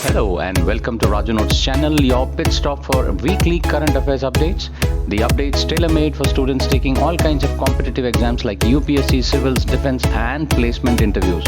Hello and welcome to Raju Notes channel, your pit stop for weekly current affairs updates. The updates tailor-made for students taking all kinds of competitive exams like UPSC, civils, defense and placement interviews.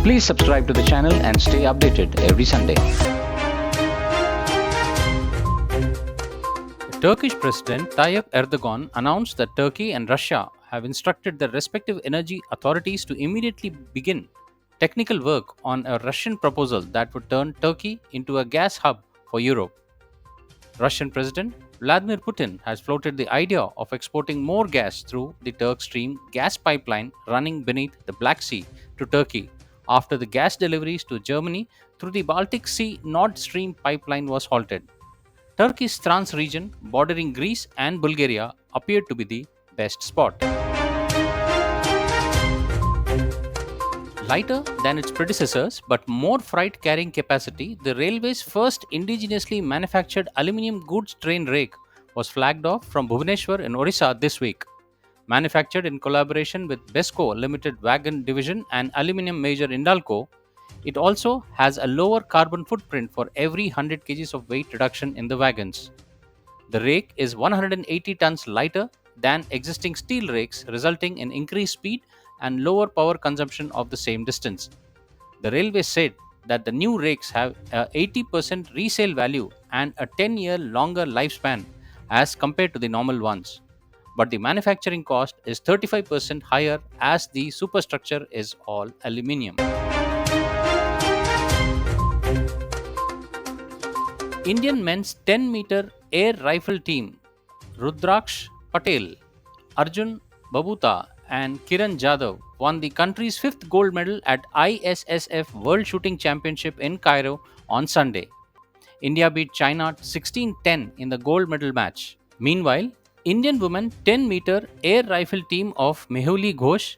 Please subscribe to the channel and stay updated every Sunday. Turkish President Tayyip Erdogan announced that Turkey and Russia have instructed their respective energy authorities to immediately begin technical work on a Russian proposal that would turn Turkey into a gas hub for Europe. Russian President Vladimir Putin has floated the idea of exporting more gas through the Turk Stream gas pipeline running beneath the Black Sea to Turkey after the gas deliveries to Germany through the Baltic Sea Nord Stream pipeline was halted. Turkey's Trans region, bordering Greece and Bulgaria, appeared to be the best spot. Lighter than its predecessors but more freight carrying capacity, the railway's first indigenously manufactured aluminium goods train rake was flagged off from Bhubaneswar in Orissa this week. Manufactured in collaboration with Besco Limited Wagon Division and aluminium major Indalco, it also has a lower carbon footprint for every 100 kgs of weight reduction in the wagons. The rake is 180 tons lighter than existing steel rakes, resulting in increased speed and lower power consumption of the same distance. The railway said that the new rakes have a 80% resale value and a 10-year longer lifespan as compared to the normal ones. But the manufacturing cost is 35% higher as the superstructure is all aluminium. Indian men's 10-meter air rifle team Rudraksh Patel, Arjun Babuta and Kiran Jadhav won the country's 5th gold medal at ISSF World Shooting Championship in Cairo on Sunday. India beat China 16-10 in the gold medal match. Meanwhile, Indian women 10-meter air rifle team of Mehuli Ghosh,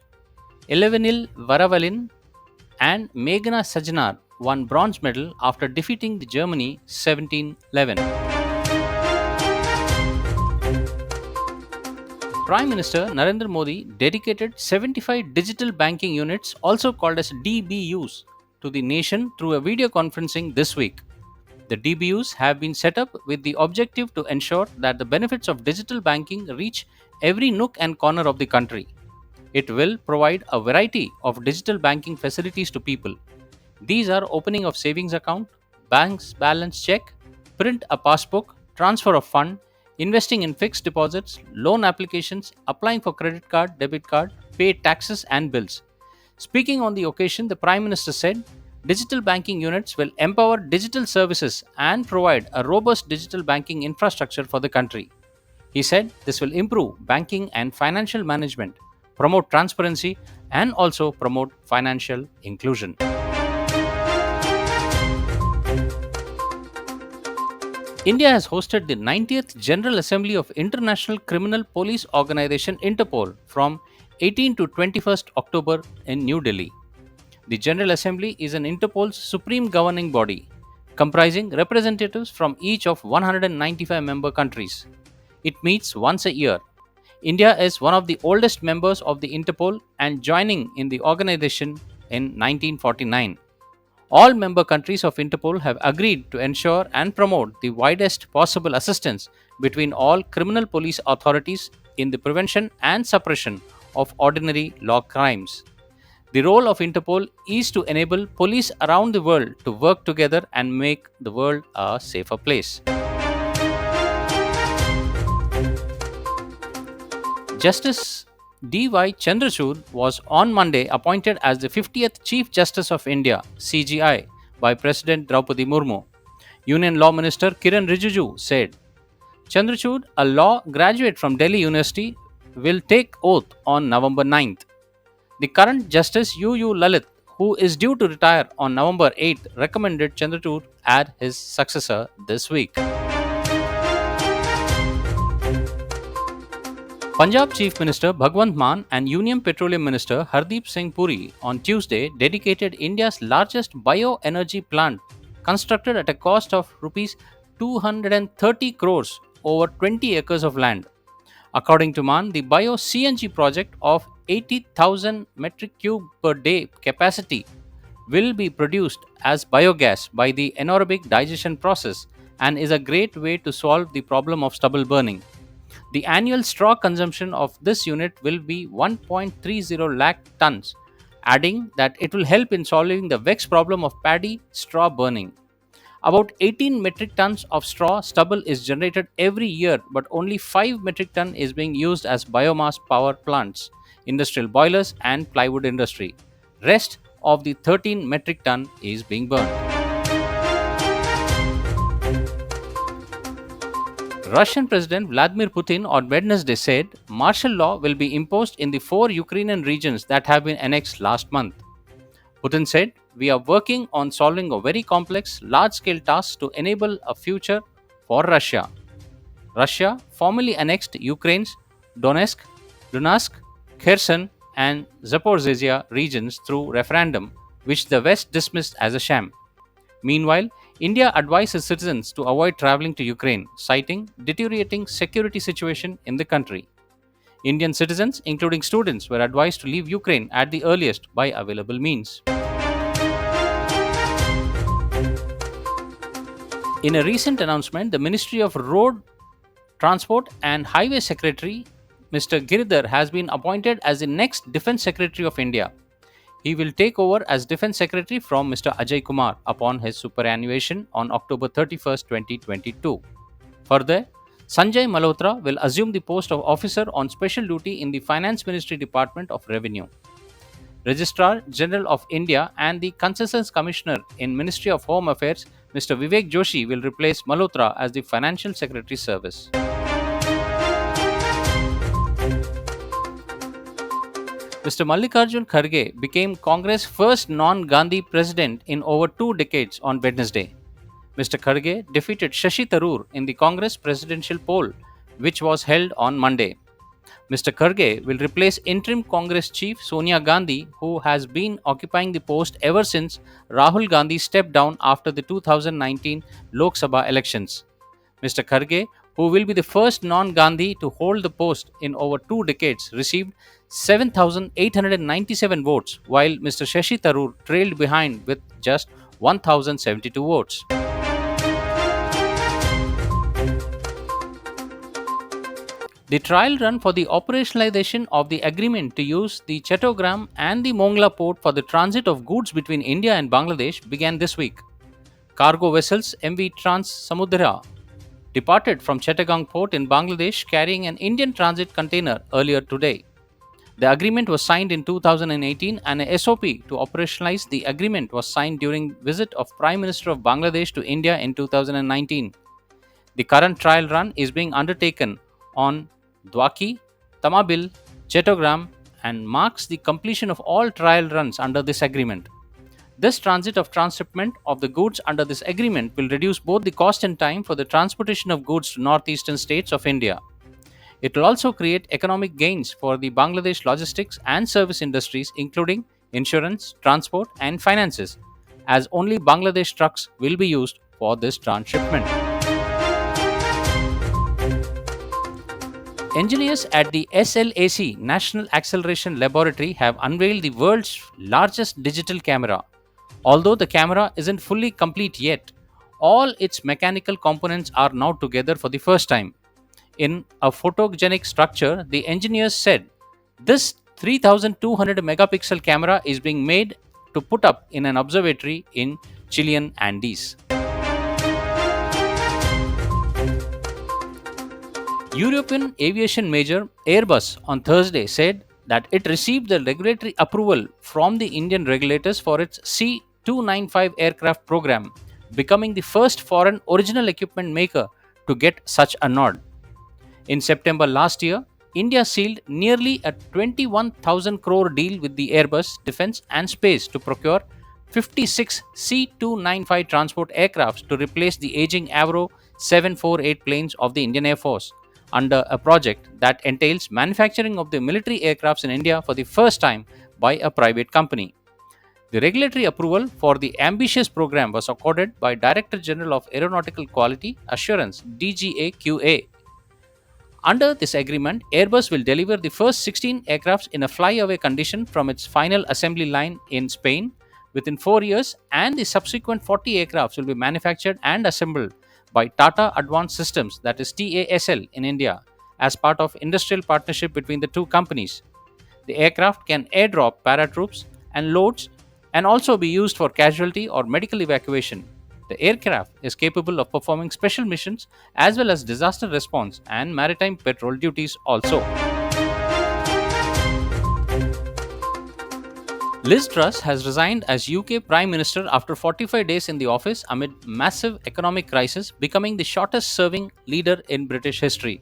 Elevenil Varavalin and Meghna Sajnar won bronze medal after defeating the Germany 17-11. Prime Minister Narendra Modi dedicated 75 digital banking units, also called as DBUs, to the nation through a video conferencing this week. The DBUs have been set up with the objective to ensure that the benefits of digital banking reach every nook and corner of the country. It will provide a variety of digital banking facilities to people. These are opening of savings account, bank's balance check, print a passbook, transfer of fund, investing in fixed deposits, loan applications, applying for credit card, debit card, pay taxes and bills. Speaking on the occasion, the Prime Minister said, digital banking units will empower digital services and provide a robust digital banking infrastructure for the country. He said this will improve banking and financial management, promote transparency and also promote financial inclusion. India has hosted the 90th General Assembly of International Criminal Police Organization Interpol from 18 to 21st October in New Delhi. The General Assembly is an Interpol's supreme governing body, comprising representatives from each of 195 member countries. It meets once a year. India is one of the oldest members of the Interpol and joining in the organization in 1949. All member countries of Interpol have agreed to ensure and promote the widest possible assistance between all criminal police authorities in the prevention and suppression of ordinary law crimes. The role of Interpol is to enable police around the world to work together and make the world a safer place. Justice D.Y. Chandrachud was on Monday appointed as the 50th Chief Justice of India (CJI) by President Draupadi Murmu. Union Law Minister Kiran Rijiju said, Chandrachud, a law graduate from Delhi University, will take oath on November 9th. The current Justice U. Lalit, who is due to retire on November 8th, recommended Chandrachud as his successor this week. Punjab Chief Minister Bhagwant Mann and Union Petroleum Minister Hardeep Singh Puri on Tuesday dedicated India's largest bioenergy plant, constructed at a cost of Rs 230 crores over 20 acres of land. According to Mann, the bio-CNG project of 80,000 metric cube per day capacity will be produced as biogas by the anaerobic digestion process and is a great way to solve the problem of stubble burning. The annual straw consumption of this unit will be 1.30 lakh tons, adding that it will help in solving the vexed problem of paddy straw burning. About 18 metric tons of straw stubble is generated every year, but only 5 metric ton is being used as biomass power plants, industrial boilers, and plywood industry. Rest of the 13 metric ton is being burned. Russian President Vladimir Putin on Wednesday said martial law will be imposed in the four Ukrainian regions that have been annexed last month. Putin said, "We are working on solving a very complex, large scale task to enable a future for Russia." Russia formally annexed Ukraine's Donetsk, Kherson, and Zaporizhia regions through referendum, which the West dismissed as a sham. Meanwhile, India advised its citizens to avoid traveling to Ukraine, citing deteriorating security situation in the country. Indian citizens, including students, were advised to leave Ukraine at the earliest by available means. In a recent announcement, the Ministry of Road Transport and Highway Secretary Mr. Giridhar has been appointed as the next Defence Secretary of India. He will take over as Defence Secretary from Mr. Ajay Kumar upon his superannuation on October 31st, 2022. Further, Sanjay Malhotra will assume the post of Officer on Special Duty in the Finance Ministry Department of Revenue. Registrar General of India and the Consensus Commissioner in Ministry of Home Affairs, Mr. Vivek Joshi, will replace Malhotra as the Financial Secretary Service. Mr. Mallikarjun Kharge became Congress' first non-Gandhi president in over 2 decades on Wednesday. Mr. Kharge defeated Shashi Tharoor in the Congress presidential poll, which was held on Monday. Mr. Kharge will replace interim Congress chief Sonia Gandhi, who has been occupying the post ever since Rahul Gandhi stepped down after the 2019 Lok Sabha elections. Mr. Kharge, who will be the first non-Gandhi to hold the post in over 2 decades, received 7,897 votes, while Mr. Shashi Tharoor trailed behind with just 1,072 votes. The trial run for the operationalization of the agreement to use the Chettogram and the Mongla port for the transit of goods between India and Bangladesh began this week. Cargo vessels MV Trans Samudra departed from Chittagong port in Bangladesh carrying an Indian transit container earlier today. The agreement was signed in 2018 and a SOP to operationalize the agreement was signed during visit of Prime Minister of Bangladesh to India in 2019. The current trial run is being undertaken on Dwaki, Tamabil, Chettogram and marks the completion of all trial runs under this agreement. This transit of transshipment of the goods under this agreement will reduce both the cost and time for the transportation of goods to northeastern states of India. It will also create economic gains for the Bangladesh logistics and service industries, including insurance, transport, and finances, as only Bangladesh trucks will be used for this transshipment. Engineers at the SLAC National Acceleration Laboratory have unveiled the world's largest digital camera. Although the camera isn't fully complete yet, all its mechanical components are now together for the first time. In a photogenic structure, the engineers said this 3200 megapixel camera is being made to put up in an observatory in Chilean Andes. European aviation major Airbus on Thursday said that it received the regulatory approval from the Indian regulators for its C295 aircraft program, becoming the first foreign original equipment maker to get such a nod. In September last year, India sealed nearly a 21,000 crore deal with the Airbus Defence and Space to procure 56 C295 transport aircrafts to replace the aging Avro 748 planes of the Indian Air Force, under a project that entails manufacturing of the military aircrafts in India for the first time by a private company. The regulatory approval for the ambitious program was accorded by Director General of Aeronautical Quality Assurance (DGAQA). Under this agreement, Airbus will deliver the first 16 aircrafts in a flyaway condition from its final assembly line in Spain, within 4 years, and the subsequent 40 aircrafts will be manufactured and assembled by Tata Advanced Systems, that is TASL, in India, as part of industrial partnership between the two companies. The aircraft can airdrop paratroops and loads and also be used for casualty or medical evacuation. The aircraft is capable of performing special missions as well as disaster response and maritime patrol duties also. Liz Truss has resigned as UK Prime Minister after 45 days in the office amid massive economic crisis, becoming the shortest serving leader in British history.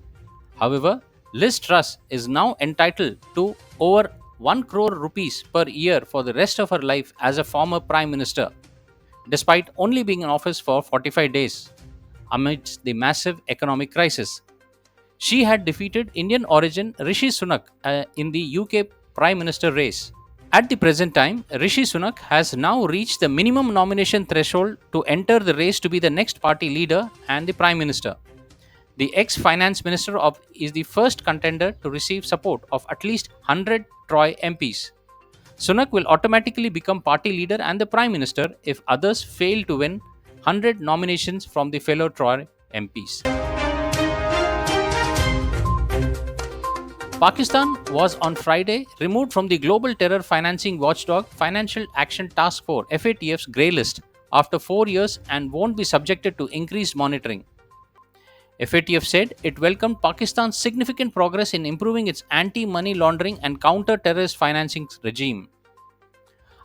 However, Liz Truss is now entitled to over 1 crore rupees per year for the rest of her life as a former Prime Minister, despite only being in office for 45 days amidst the massive economic crisis. She had defeated Indian origin Rishi Sunak in the UK Prime Minister race. At the present time, Rishi Sunak has now reached the minimum nomination threshold to enter the race to be the next party leader and the Prime Minister. The ex-finance minister is the first contender to receive support of at least 100 Troy MPs. Sunak will automatically become party leader and the Prime Minister if others fail to win 100 nominations from the fellow Troy MPs. Pakistan was on Friday removed from the global terror financing watchdog Financial Action Task Force FATF's grey list after 4 years and won't be subjected to increased monitoring. FATF said it welcomed Pakistan's significant progress in improving its anti-money laundering and counter-terrorist financing regime.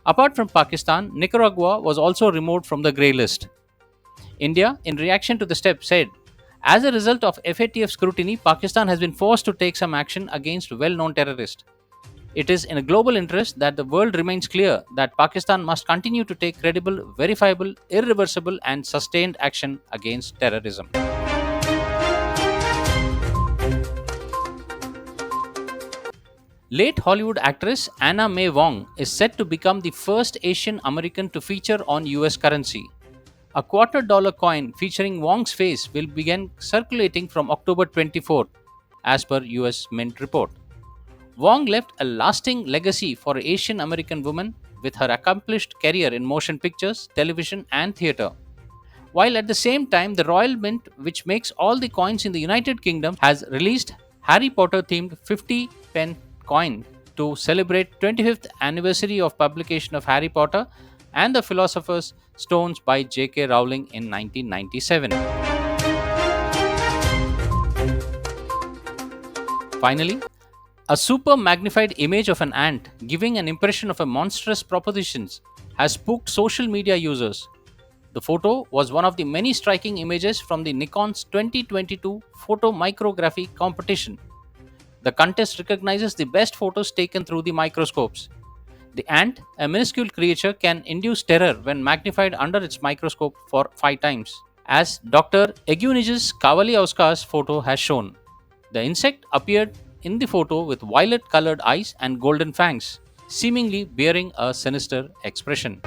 Apart from Pakistan, Nicaragua was also removed from the grey list. India, in reaction to the step, said, as a result of FATF scrutiny, Pakistan has been forced to take some action against well-known terrorists. It is in a global interest that the world remains clear that Pakistan must continue to take credible, verifiable, irreversible, and sustained action against terrorism. Late Hollywood actress Anna May Wong is set to become the first Asian American to feature on US currency. A $250 coin featuring Wong's face will begin circulating from October 24th, as per US Mint report. Wong left a lasting legacy for Asian American women with her accomplished career in motion pictures, television, and theatre. While at the same time, the Royal Mint, which makes all the coins in the United Kingdom, has released Harry Potter themed 50 pen coin to celebrate 25th anniversary of publication of Harry Potter and the Philosopher's Stones by J.K. Rowling in 1997. Finally, a super magnified image of an ant giving an impression of a monstrous propositions has spooked social media users. The photo was one of the many striking images from the Nikon's 2022 photo micrography competition. The contest recognizes the best photos taken through the microscopes. The ant, a minuscule creature, can induce terror when magnified under its microscope for 5 times, as Dr. Eugenides Kavaliauskas' photo has shown. The insect appeared in the photo with violet-colored eyes and golden fangs, seemingly bearing a sinister expression.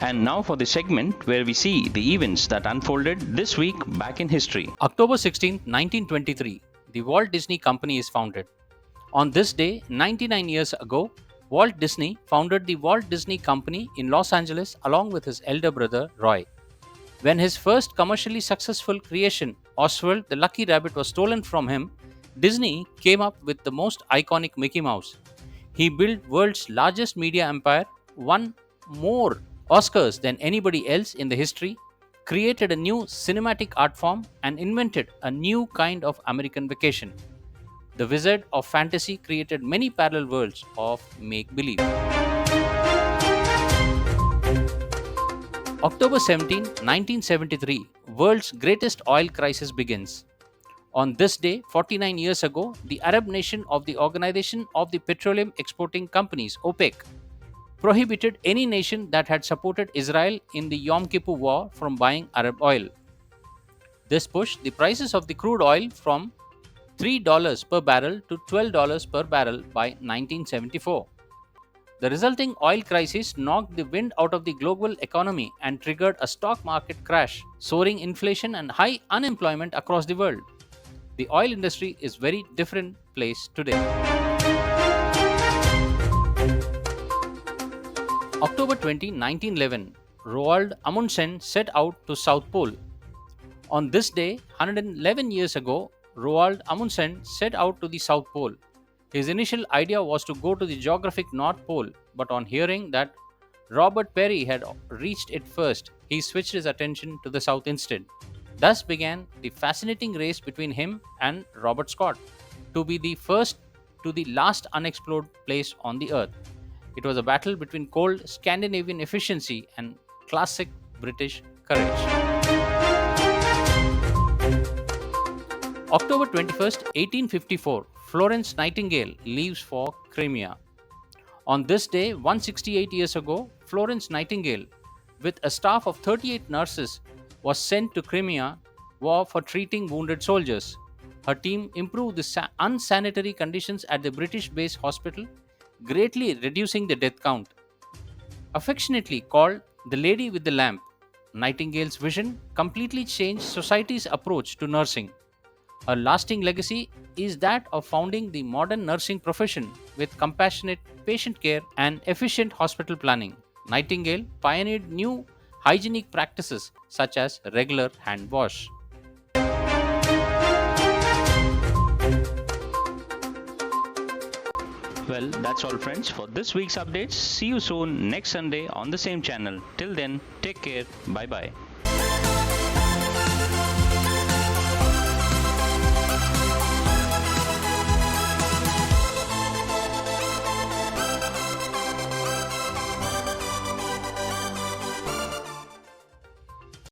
And now for the segment where we see the events that unfolded this week back in history. October 16, 1923, the Walt Disney Company is founded. On this day, 99 years ago, Walt Disney founded the Walt Disney Company in Los Angeles along with his elder brother Roy. When his first commercially successful creation, Oswald the Lucky Rabbit, was stolen from him, Disney came up with the most iconic Mickey Mouse. He built world's largest media empire, won more Oscars than anybody else in the history, created a new cinematic art form, and invented a new kind of American vacation. The Wizard of Fantasy created many parallel worlds of make-believe. October 17, 1973, world's greatest oil crisis begins. On this day, 49 years ago, the Arab nation of the Organization of the Petroleum Exporting Companies, OPEC, prohibited any nation that had supported Israel in the Yom Kippur War from buying Arab oil. This pushed the prices of the crude oil from $3 per barrel to $12 per barrel by 1974. The resulting oil crisis knocked the wind out of the global economy and triggered a stock market crash, soaring inflation and high unemployment across the world. The oil industry is a very different place today. October 20, 1911, Roald Amundsen set out to South Pole. On this day, 111 years ago, Roald Amundsen set out to the South Pole. His initial idea was to go to the geographic North Pole, but on hearing that Robert Peary had reached it first, he switched his attention to the South instead. Thus began the fascinating race between him and Robert Scott to be the first to the last unexplored place on the Earth. It was a battle between cold Scandinavian efficiency and classic British courage. October 21st, 1854, Florence Nightingale leaves for Crimea. On this day, 168 years ago, Florence Nightingale, with a staff of 38 nurses, was sent to Crimea war for treating wounded soldiers. Her team improved the unsanitary conditions at the British base hospital, greatly reducing the death count. Affectionately called the Lady with the Lamp, Nightingale's vision completely changed society's approach to nursing. Her lasting legacy is that of founding the modern nursing profession with compassionate patient care and efficient hospital planning. Nightingale pioneered new hygienic practices such as regular hand wash. Well, that's all, friends, for this week's updates. See you soon next Sunday on the same channel. Till then, take care. Bye bye.